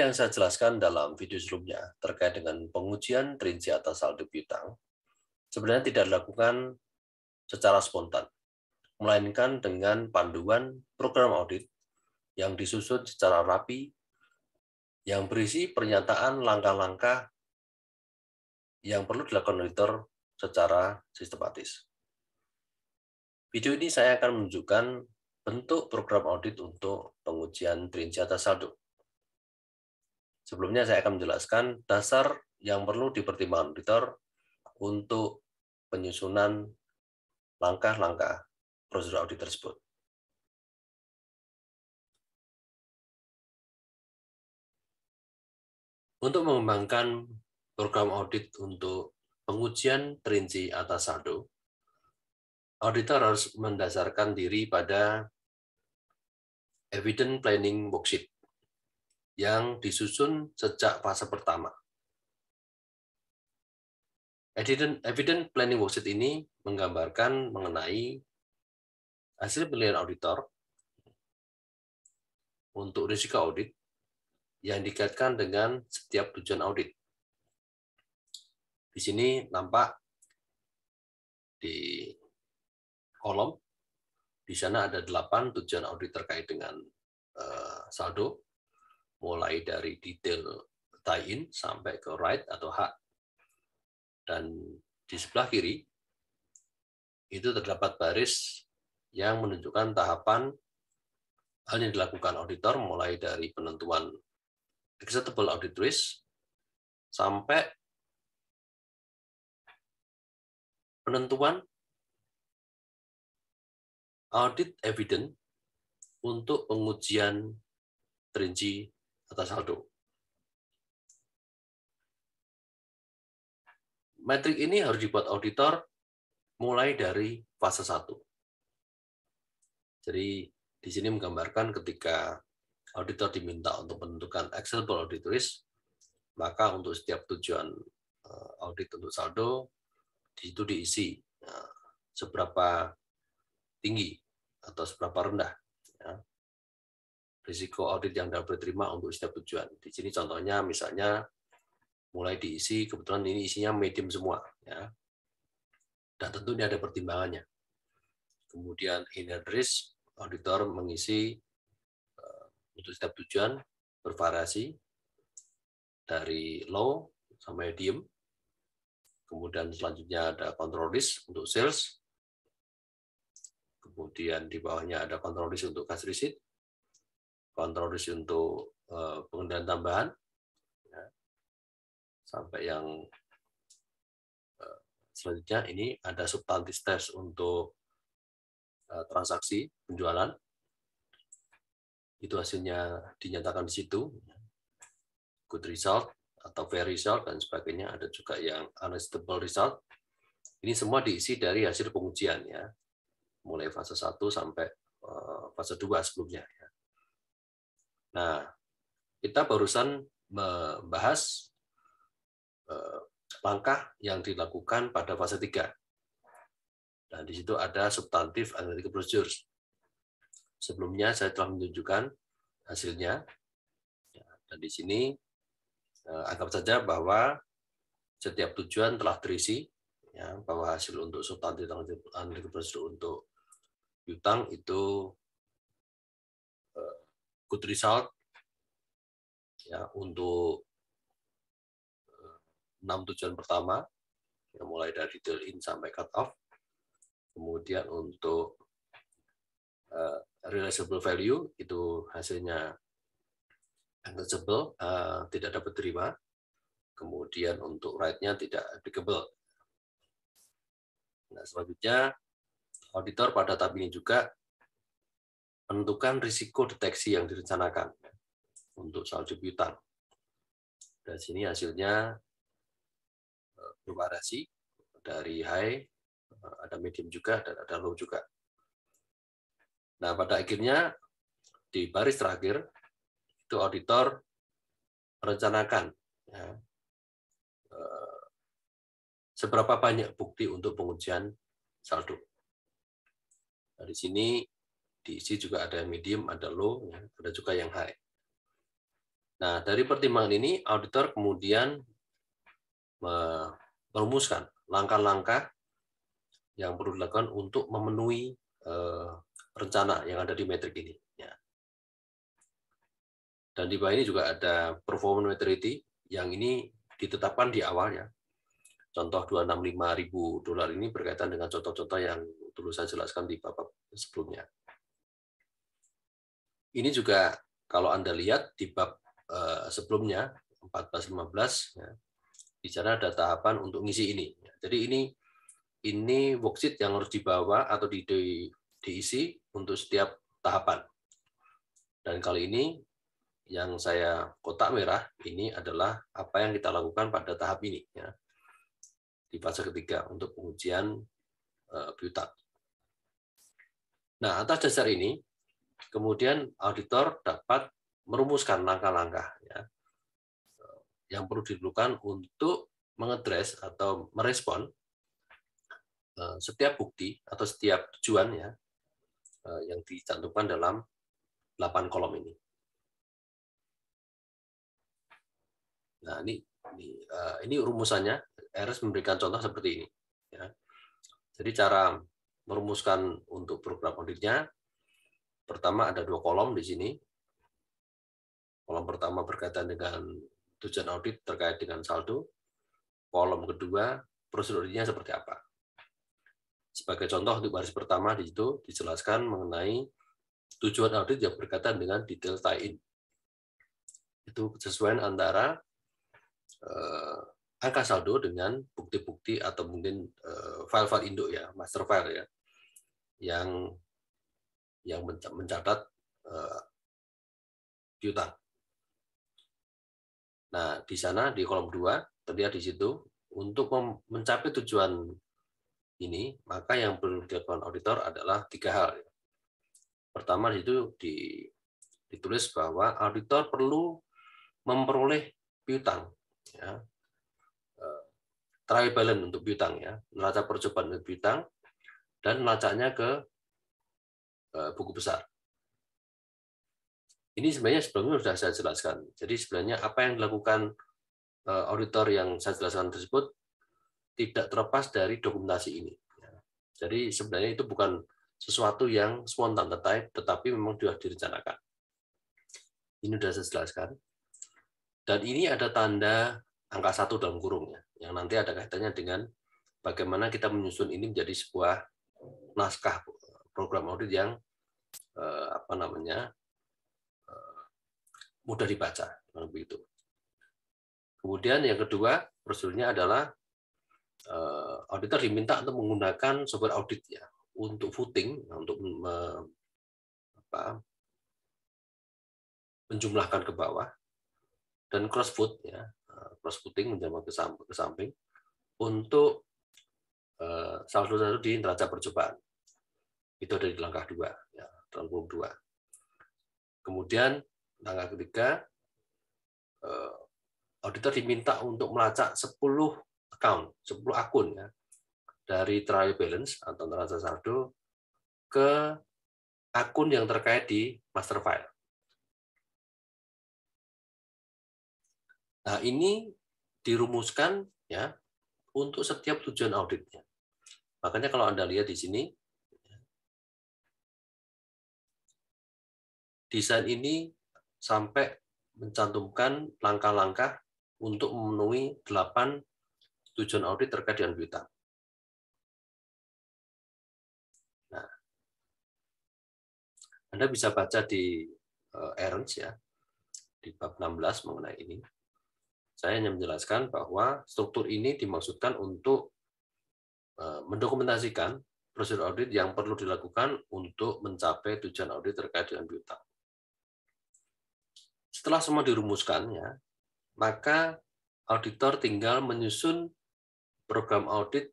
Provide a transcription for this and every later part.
yang saya jelaskan dalam video sebelumnya terkait dengan pengujian terinci atas saldo piutang sebenarnya tidak dilakukan secara spontan, melainkan dengan panduan program audit yang disusun secara rapi, yang berisi pernyataan langkah-langkah yang perlu dilakukan auditor secara sistematis. Video ini saya akan menunjukkan bentuk program audit untuk pengujian terinci atas saldo. Sebelumnya saya akan menjelaskan dasar yang perlu dipertimbangkan auditor untuk penyusunan langkah-langkah prosedur audit tersebut. Untuk mengembangkan program audit untuk pengujian terinci atas saldo, auditor harus mendasarkan diri pada Evidence Planning Worksheet yang disusun sejak fase pertama. Evidence Planning Worksheet ini menggambarkan mengenai hasil penilaian auditor untuk risiko audit yang dikaitkan dengan setiap tujuan audit. Di sini nampak di kolom, di sana ada 8 tujuan audit terkait dengan saldo, mulai dari detail tie-in sampai ke right atau hak. Dan di sebelah kiri, itu terdapat baris yang menunjukkan tahapan hal yang dilakukan auditor mulai dari penentuan acceptable audit risk sampai penentuan audit evidence untuk pengujian terinci atas saldo. Metrik ini harus dibuat auditor mulai dari fase 1. Jadi di sini menggambarkan ketika auditor diminta untuk menentukan acceptable audit risk, maka untuk setiap tujuan audit untuk saldo, di situ diisi seberapa tinggi atau seberapa rendah risiko audit yang dapat diterima untuk setiap tujuan. Di sini contohnya misalnya mulai diisi, kebetulan ini isinya medium semua, ya. Dan tentu ini ada pertimbangannya. Kemudian inherent risk, auditor mengisi untuk setiap tujuan bervariasi dari low sampai medium. Kemudian selanjutnya ada control risk untuk sales. Kemudian di bawahnya ada control risk untuk cash receipt, control risk untuk pengendalian tambahan, ya. Sampai yang selanjutnya ini ada substantive steps untuk transaksi penjualan. Itu hasilnya dinyatakan di situ. Good result atau fair result dan sebagainya. Ada juga yang unacceptable result. Ini semua diisi dari hasil pengujian, ya. Mulai fase 1 sampai fase 2 sebelumnya. Nah, kita barusan membahas langkah yang dilakukan pada fase 3. Dan di situ ada substantive analytical procedures. Sebelumnya saya telah menunjukkan hasilnya. Dan di sini anggap saja bahwa setiap tujuan telah terisi, ya, bahwa hasil untuk substantive analytical procedure untuk piutang itu good result, ya, untuk 6 tujuan pertama, ya, mulai dari detail in sampai cut off. Kemudian untuk realizable value itu hasilnya untouchable, tidak dapat terima. Kemudian untuk right-nya tidak applicable. Nah, selanjutnya auditor pada tahap ini juga menentukan risiko deteksi yang direncanakan untuk saldo piutang. Dan sini hasilnya bervariasi dari high, ada medium juga, dan ada low juga. Nah, pada akhirnya di baris terakhir itu auditor merencanakan, ya, seberapa banyak bukti untuk pengujian saldo. Nah, di sini diisi juga ada medium, ada low, ya, ada juga yang high. Nah, dari pertimbangan ini, auditor kemudian merumuskan langkah-langkah yang perlu dilakukan untuk memenuhi rencana yang ada di metrik ini. Ya. Dan di bawah ini juga ada performance maturity yang ini ditetapkan di awal ya. Contoh $265.000 ini berkaitan dengan contoh-contoh yang dulu saya jelaskan di bab sebelumnya. Ini juga kalau Anda lihat di bab sebelumnya 14-15 ya, di sana ada tahapan untuk ngisi ini. Jadi ini worksheet yang harus dibawa atau diisi untuk setiap tahapan. Dan kali ini yang saya kotak merah ini adalah apa yang kita lakukan pada tahap ini ya, di fase ketiga untuk pengujian piutang. Nah, atas dasar ini kemudian auditor dapat merumuskan langkah-langkah ya, yang perlu dilakukan untuk mengedres atau merespon setiap bukti atau setiap tujuan ya yang dicantumkan dalam 8 kolom ini. Nah, ini rumusannya. RS memberikan contoh seperti ini. Ya. Jadi cara merumuskan untuk program auditnya, pertama ada 2 kolom di sini. Kolom pertama berkaitan dengan tujuan audit terkait dengan saldo. Kolom kedua, prosedurnya seperti apa. Sebagai contoh untuk baris pertama di situ dijelaskan mengenai tujuan audit yang berkaitan dengan detail tie-in. Itu kesesuaian antara angka saldo dengan bukti-bukti atau mungkin file-file induk ya, master file ya, yang mencatat piutang. Nah, di sana di kolom 2 terlihat di situ untuk mencapai tujuan ini, maka yang perlu dilakukan auditor adalah 3 hal. Pertama di situ ditulis bahwa auditor perlu memperoleh piutang ya, trial balance untuk piutang ya, neraca percobaan untuk piutang dan melacaknya ke buku besar. Ini sebenarnya sebelumnya sudah saya jelaskan. Jadi sebenarnya apa yang dilakukan auditor yang saya jelaskan tersebut tidak terlepas dari dokumentasi ini. Jadi sebenarnya itu bukan sesuatu yang spontan, tetapi memang sudah direncanakan. Ini sudah saya jelaskan. Dan ini ada tanda angka 1 dalam kurung ya, yang nanti ada kaitannya dengan bagaimana kita menyusun ini menjadi sebuah naskah program audit yang mudah dibaca, begitu. Kemudian yang kedua prosedurnya adalah auditor diminta untuk menggunakan software audit ya untuk voting, untuk menjumlahkan ke bawah dan cross vote ya, cross voting menjamah ke samping untuk saldo di neraca percobaan. Itu ada di langkah 2 ya, dalam kolom 2. Kemudian langkah ketiga, auditor diminta untuk melacak 10 akun ya, dari trial balance atau neraca saldo ke akun yang terkait di master file. Nah, ini dirumuskan ya untuk setiap tujuan auditnya. Makanya kalau Anda lihat di sini, desain ini sampai mencantumkan langkah-langkah untuk memenuhi 8 tujuan audit terkait dengan piutang. Nah, Anda bisa baca di Ernst ya, di bab 16 mengenai ini. Saya hanya menjelaskan bahwa struktur ini dimaksudkan untuk mendokumentasikan prosedur audit yang perlu dilakukan untuk mencapai tujuan audit terkait dengan piutang. Setelah semua dirumuskan, ya, maka auditor tinggal menyusun program audit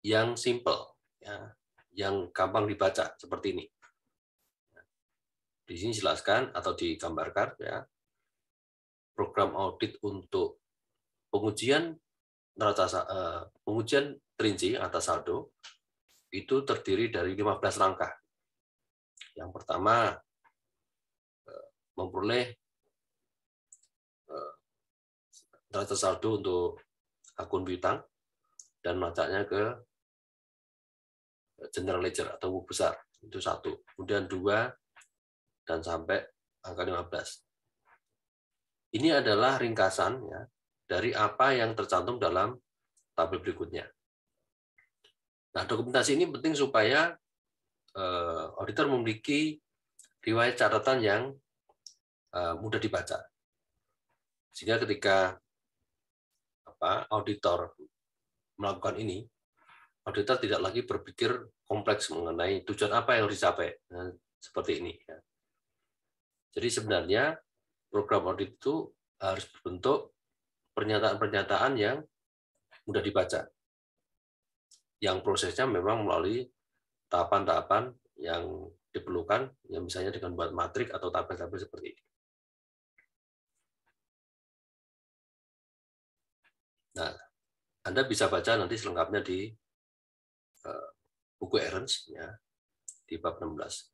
yang simple, ya, yang gampang dibaca seperti ini. Di sini jelaskan atau digambarkan ya, program audit untuk pengujian terinci atas saldo itu terdiri dari 15 langkah. Yang pertama, memperoleh neraca saldo untuk akun piutang dan melacaknya ke general ledger atau buku besar. Itu 1. Kemudian 2 dan sampai angka 15. Ini adalah ringkasan ya dari apa yang tercantum dalam tabel berikutnya. Nah, dokumentasi ini penting supaya auditor memiliki riwayat catatan yang mudah dibaca. Sehingga ketika auditor melakukan ini, auditor tidak lagi berpikir kompleks mengenai tujuan apa yang harus dicapai. Nah, seperti ini. Ya. Jadi sebenarnya program audit itu harus berbentuk pernyataan-pernyataan yang mudah dibaca. Yang prosesnya memang melalui tahapan-tahapan yang diperlukan, yang misalnya dengan buat matrik atau tabel-tabel seperti ini. Nah, Anda bisa baca nanti selengkapnya di buku Ernst ya, di bab 16.